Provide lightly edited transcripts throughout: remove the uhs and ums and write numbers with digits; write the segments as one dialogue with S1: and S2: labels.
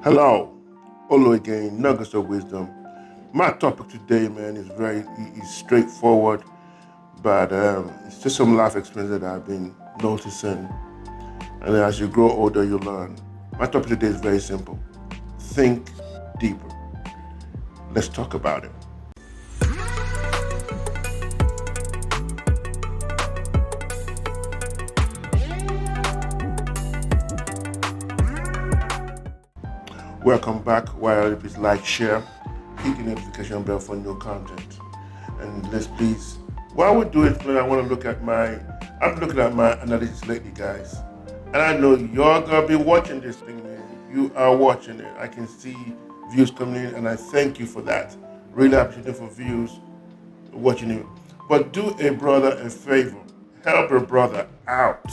S1: Hello, Olo again, Nuggets of Wisdom. My topic today, man, is straightforward, but it's just some life experience that I've been noticing. And as you grow older, you learn. My topic today is very simple. Think deeper. Let's talk about it. Welcome back. While please like, share, hit the notification bell for new content. And let's please, while we do it, I want to I'm looking at my analytics lately, guys. And I know you're going to be watching this thing, man. You are watching it. I can see views coming in, and I thank you for that. Really appreciate it for views, watching it. But do a brother a favor. Help a brother out.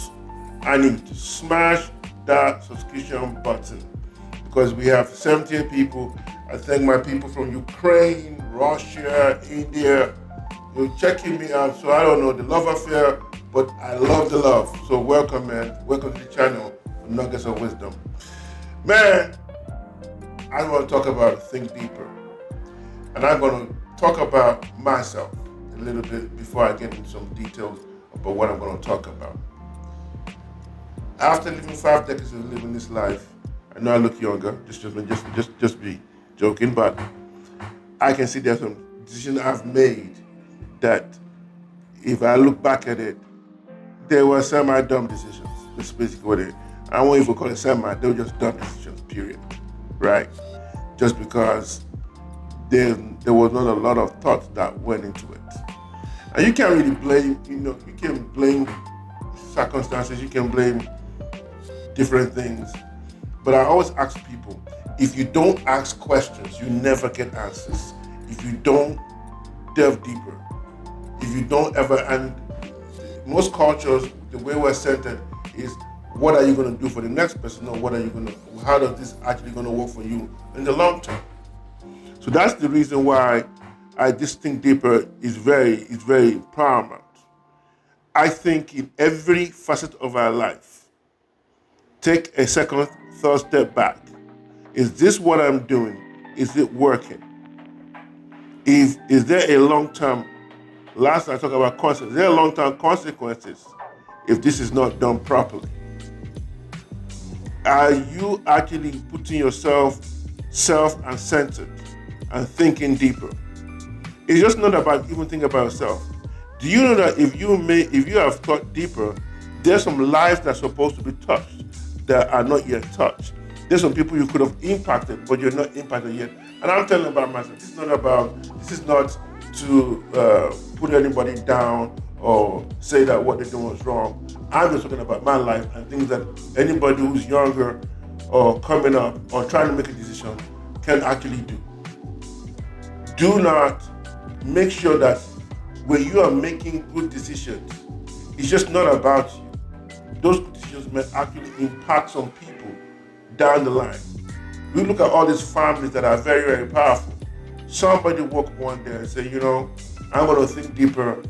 S1: I need to smash that subscription button because we have 78 people. I thank my people from Ukraine, Russia, India. You're checking me out, so I don't know the love affair, but I love the love. So welcome, man. Welcome to the channel, Nuggets of Wisdom. Man, I want to talk about Think Deeper. And I'm going to talk about myself a little bit before I get into some details about what I'm going to talk about. After living 5 decades of living this life, I know I look younger, just be joking, but I can see there's some decisions I've made that if I look back at it, they were semi-dumb decisions. That's basically what it is. I won't even call it semi, they were just dumb decisions, period. Right? Just because there was not a lot of thought that went into it. And you can't really blame, you can blame circumstances, you can blame different things. But I always ask people, if you don't ask questions, you never get answers. If you don't delve deeper, if you don't ever, and most cultures, the way we're centered is, what are you going to do for the next person, or how does this actually going to work for you in the long term? So that's the reason why I just think deeper is very paramount. I think in every facet of our life, take a second, third step back. Is this what I'm doing? Is it working? Is there a long-term, last I talked about consequences, is there a long-term consequences if this is not done properly? Are you actually putting yourself self and centered and thinking deeper? It's just not about even thinking about yourself. Do you know that if you have thought deeper, there's some lives that are supposed to be touched that are not yet touched. There's some people you could have impacted, but you're not impacted yet. And I'm telling about myself. This is not to put anybody down or say that what they're doing was wrong. I'm just talking about my life and things that anybody who's younger or coming up or trying to make a decision can actually do. Do not make sure that when you are making good decisions, it's just not about you. Those decisions may actually impact some people down the line. We look at all these families that are very, very powerful. Somebody woke up one day and say, I'm going to think deeper.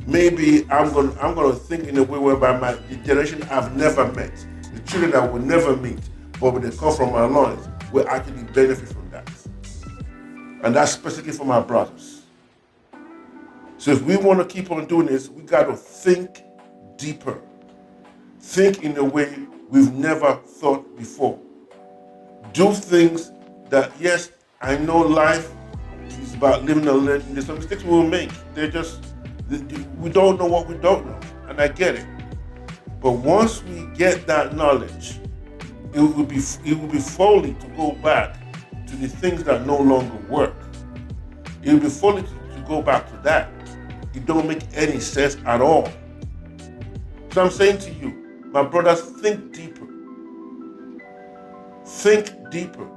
S1: Maybe I'm going to think in a way whereby the generation I've never met, the children I will never meet, but when they come from my loins, will actually benefit from that. And that's specifically for my brothers. So if we want to keep on doing this, we got to think deeper. Think in a way we've never thought before. Do things that, yes, I know life is about living and learning. There's some mistakes we will make. We don't know what we don't know, and I get it. But once we get that knowledge, it will be folly to go back to the things that no longer work. It will be folly to go back to that. It don't make any sense at all. So I'm saying to you, my brothers, think deeper. Think deeper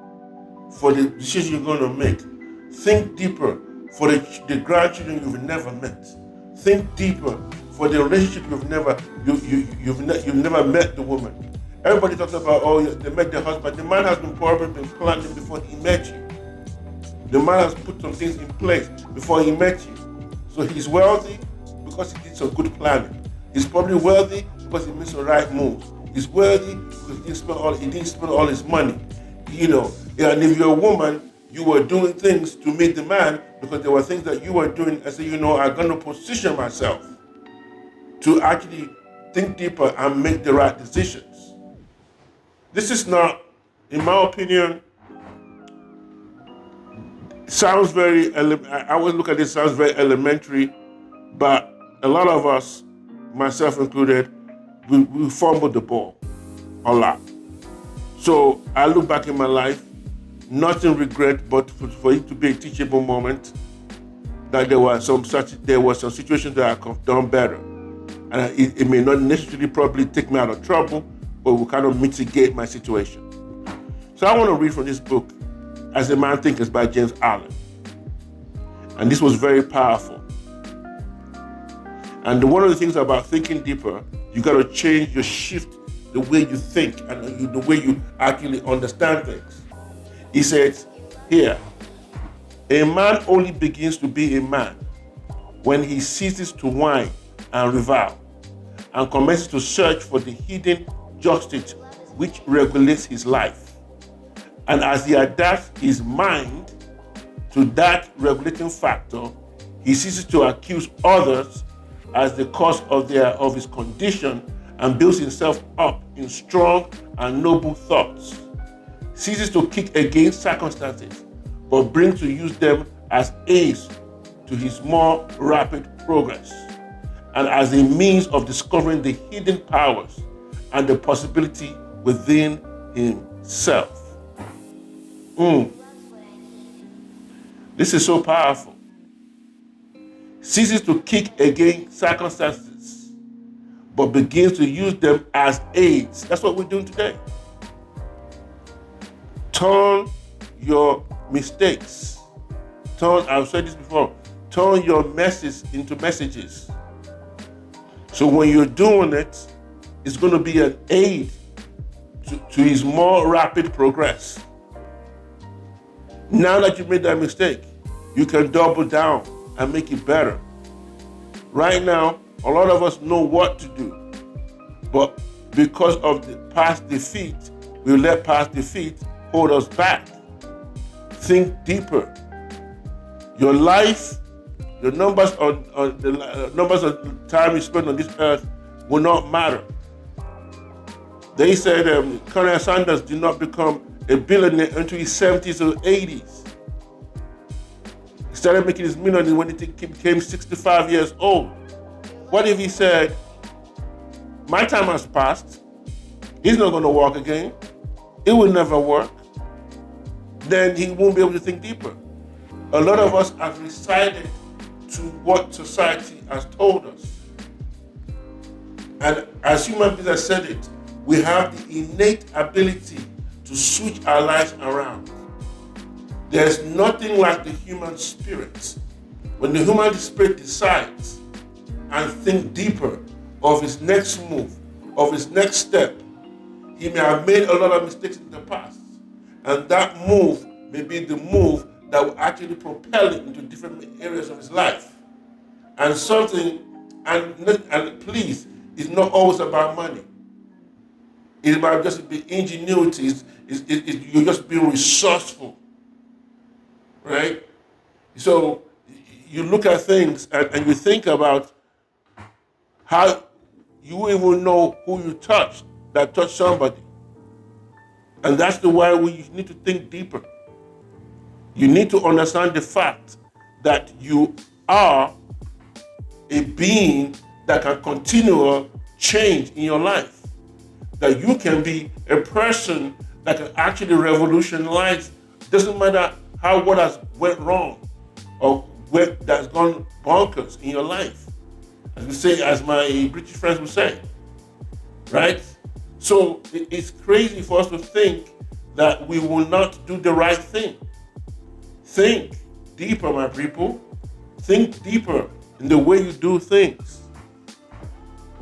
S1: for the decisions you're going to make. Think deeper for the grandchildren you've never met. Think deeper for the relationship you've never met the woman. Everybody talks about, they met the husband. The man has probably been planning before he met you. The man has put some things in place before he met you. So he's wealthy because he did some good planning. He's probably wealthy because he made the right moves. He's wealthy because he didn't spend all his money. And if you're a woman, you were doing things to meet the man because there were things that you were doing and say, I'm going to position myself to actually think deeper and make the right decisions. This is not, in my opinion, sounds very, I always look at this, sounds very elementary, but a lot of us, myself included, we fumbled the ball a lot. So I look back in my life, not in regret, but for it to be a teachable moment, that there were some situations that I could have done better. And it may not necessarily probably take me out of trouble, but will kind of mitigate my situation. So I want to read from this book, As a Man Thinketh by James Allen. And this was very powerful. And one of the things about thinking deeper, you got to shift the way you think and the way you actually understand things. He says here, a man only begins to be a man when he ceases to whine and revile and commences to search for the hidden justice which regulates his life. And as he adapts his mind to that regulating factor, he ceases to accuse others as the cause of his condition and builds himself up in strong and noble thoughts, ceases to kick against circumstances, but brings to use them as aids to his more rapid progress, and as a means of discovering the hidden powers and the possibility within himself. This is so powerful. Ceases to kick against circumstances, but begins to use them as aids. That's what we're doing today. Turn your mistakes. I've said this before, turn your messes into messages. So when you're doing it, it's going to be an aid to his more rapid progress. Now that you've made that mistake, you can double down and make it better. Right now, a lot of us know what to do, but because of the past defeat, we let past defeat hold us back. Think deeper. Your life, the numbers on the numbers of time you spend on this earth will not matter. They said Colonel Sanders did not become a billionaire until his 70s or 80s. He started making his millions when he became 65 years old. What if he said, my time has passed, he's not going to walk again, it will never work? Then he won't be able to think deeper. A lot of us have decided to what society has told us. And as human beings have said it, we have the innate ability to switch our lives around. There's nothing like the human spirit. When the human spirit decides and think deeper of his next move, of his next step, he may have made a lot of mistakes in the past. And that move may be the move that will actually propel him into different areas of his life. And please, it's not always about money. It's about just the ingenuity. You're just being resourceful, right? So you look at things and you think about how you even know who you touched that touched somebody. And that's the way we need to think deeper. You need to understand the fact that you are a being that can continue change in your life. That you can be a person that can actually revolutionize. Doesn't matter what has went wrong or that's gone bonkers in your life. As my British friends would say, right? So it's crazy for us to think that we will not do the right thing. Think deeper, my people. Think deeper in the way you do things.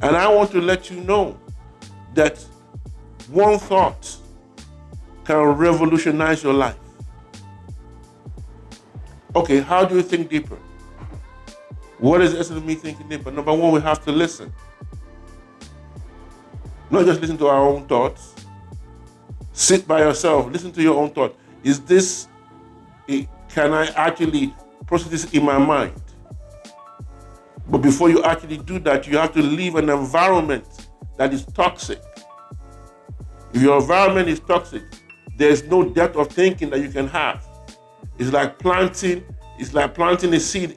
S1: And I want to let you know that one thought can revolutionize your life. Okay, how do you think deeper? What is the essence of me thinking deeper? Number one, we have to listen. Not just listen to our own thoughts. Sit by yourself, listen to your own thought. Can I actually process this in my mind? But before you actually do that, you have to leave an environment that is toxic. If your environment is toxic, there's no depth of thinking that you can have. It's like planting a seed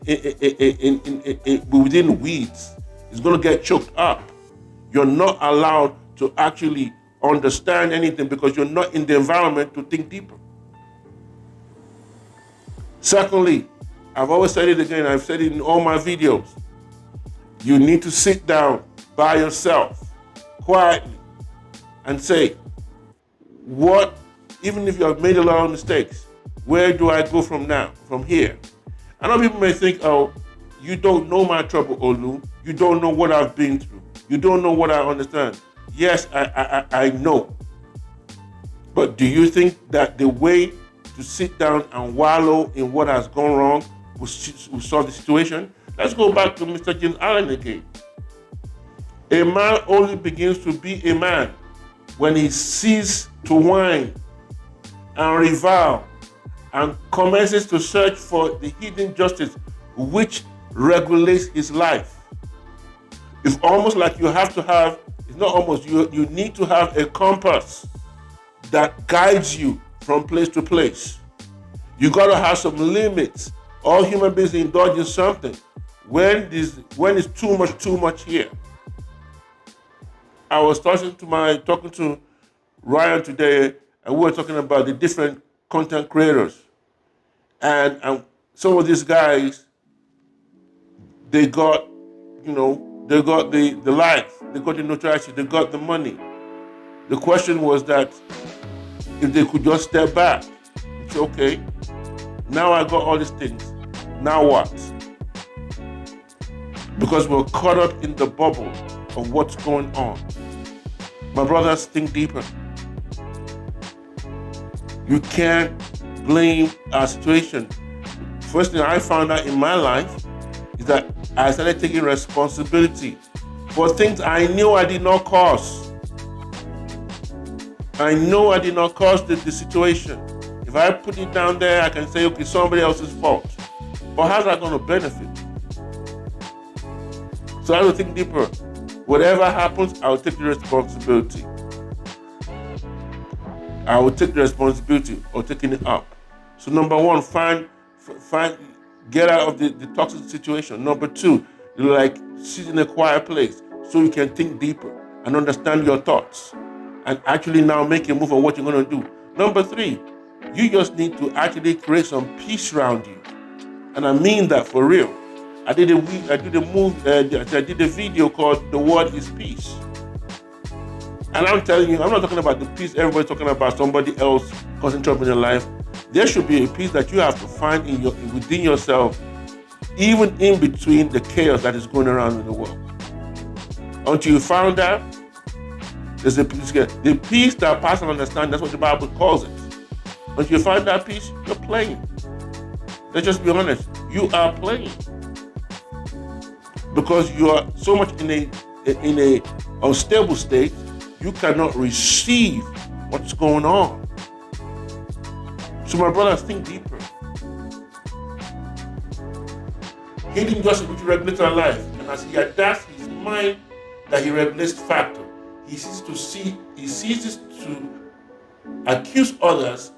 S1: within weeds. It's going to get choked up. You're not allowed to actually understand anything because you're not in the environment to think deeper. Secondly, I've always said it again, I've said it in all my videos. You need to sit down by yourself, quietly, and say, even if you have made a lot of mistakes, where do I go from now, from here? I know people may think, oh, you don't know my trouble, Olu. You don't know what I've been through. You don't know what I understand. Yes, I know. But do you think that the way to sit down and wallow in what has gone wrong will solve the situation? Let's go back to Mr. James Allen again. A man only begins to be a man when he ceases to whine and revile and commences to search for the hidden justice which regulates his life. It's almost like you have to have, it's not almost, you need to have a compass that guides you from place to place. You got to have some limits. All human beings indulge in something. When it's too much here. I was talking to Ryan today, and we were talking about the different content creators. And some of these guys, they got the life, they got the notoriety, they got the money. The question was that if they could just step back and say, okay, now I got all these things, now what? Because we're caught up in the bubble of what's going on. My brothers, think deeper. You can't blame our situation. First thing I found out in my life is that I started taking responsibility for things I knew I did not cause. I know I did not cause the situation. If I put it down there, I can say, okay, somebody else's fault. But how's that going to benefit? So I have to think deeper. Whatever happens, I'll take the responsibility. I will take the responsibility of taking it up. So number one, get out of the toxic situation. Number two, sit in a quiet place so you can think deeper and understand your thoughts and actually now make a move on what you're going to do. Number three, you just need to actually create some peace around you. And I mean that for real. I did a video called The Word is Peace. And I'm telling you, I'm not talking about the peace everybody's talking about, somebody else causing trouble in your life. There should be a peace that you have to find within yourself, even in between the chaos that is going around in the world. Until you find that, there's a peace. The peace that passes understanding, that's what the Bible calls it. Until you find that peace, you're playing. Let's just be honest. You are playing. Because you are so much in a unstable state, you cannot receive what's going on. So my brothers, think deeper. Hidden justice which regulates our life, and as he adapts his mind that he regulates factor, he ceases to accuse others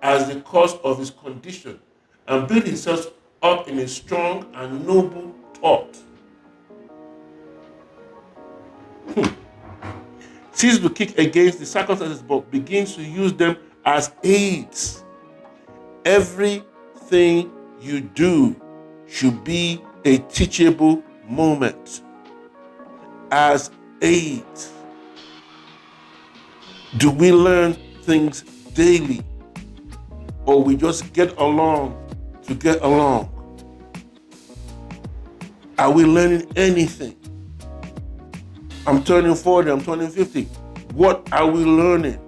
S1: as the cause of his condition and build himself up in a strong and noble thought. Ceases to kick against the circumstances but begins to use them as aids. Everything you do should be a teachable moment as aids. Do we learn things daily, or we just get along to get along? Are we learning anything? I'm turning 40, I'm turning 50. What are we learning?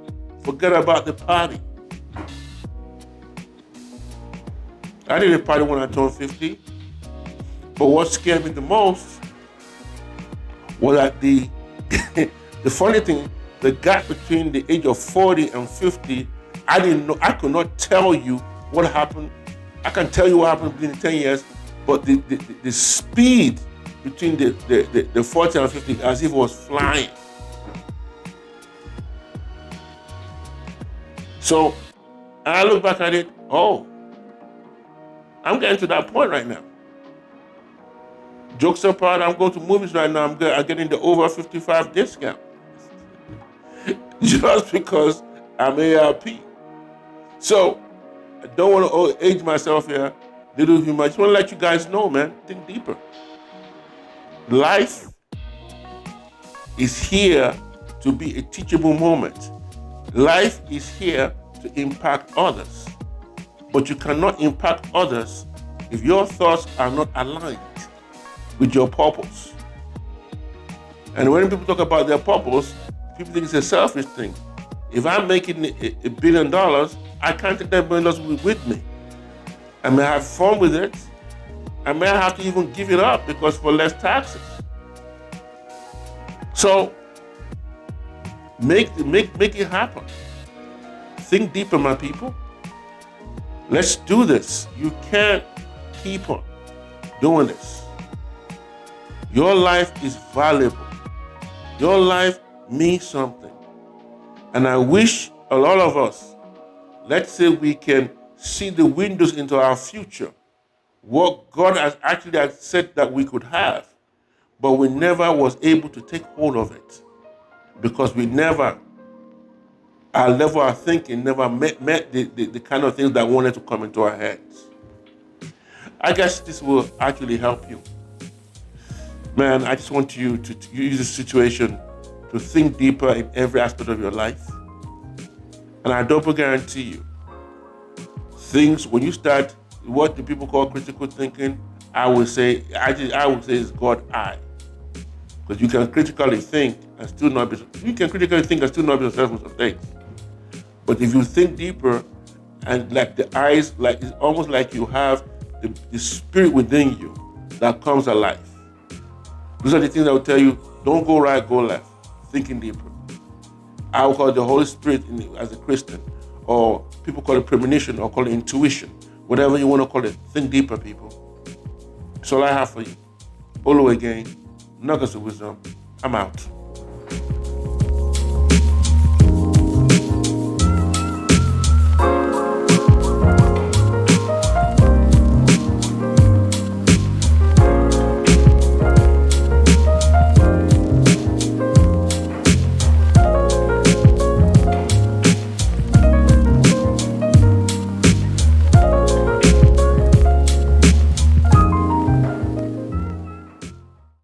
S1: Forget about the party. I did a party when I turned 50. But what scared me the most was that the funny thing, the gap between the age of 40 and 50, I didn't know. I could not tell you what happened. I can tell you what happened between the 10 years, but the speed between the 40 and 50 as if it was flying. So I look back at it, I'm getting to that point right now. Jokes apart, I'm going to movies right now. I'm getting the over 55 discount. Just because I'm ARP. So I don't want to age myself here. Little humor. I just want to let you guys know, man, think deeper. Life is here to be a teachable moment. Life is here to impact others. But you cannot impact others if your thoughts are not aligned with your purpose. And when people talk about their purpose, people think it's a selfish thing. If I'm making $1 billion, I can't take that $1 billion with me. I may have fun with it. I may have to even give it up because for less taxes. So make it happen. Think deeper, my people. Let's do this. You can't keep on doing this. Your life is valuable. Your life means something. And I wish a lot of us, let's say we can see the windows into our future, what God has actually said that we could have, but we never was able to take hold of it because our level of thinking never met the kind of things that wanted to come into our heads. I guess this will actually help you. Man, I just want you to use this situation to think deeper in every aspect of your life. And I double guarantee you, things, when you start what the people call critical thinking, I would say it's God eye. Because you can critically think and still not be successful of things. But if you think deeper and like the eyes, like it's almost like you have the spirit within you that comes alive. Those are the things that will tell you, don't go right, go left. Thinking deeper. I will call it the Holy Spirit as a Christian, or people call it premonition, or call it intuition. Whatever you want to call it, think deeper, people. That's all I have for you. Olu again, nuggets of wisdom. I'm out.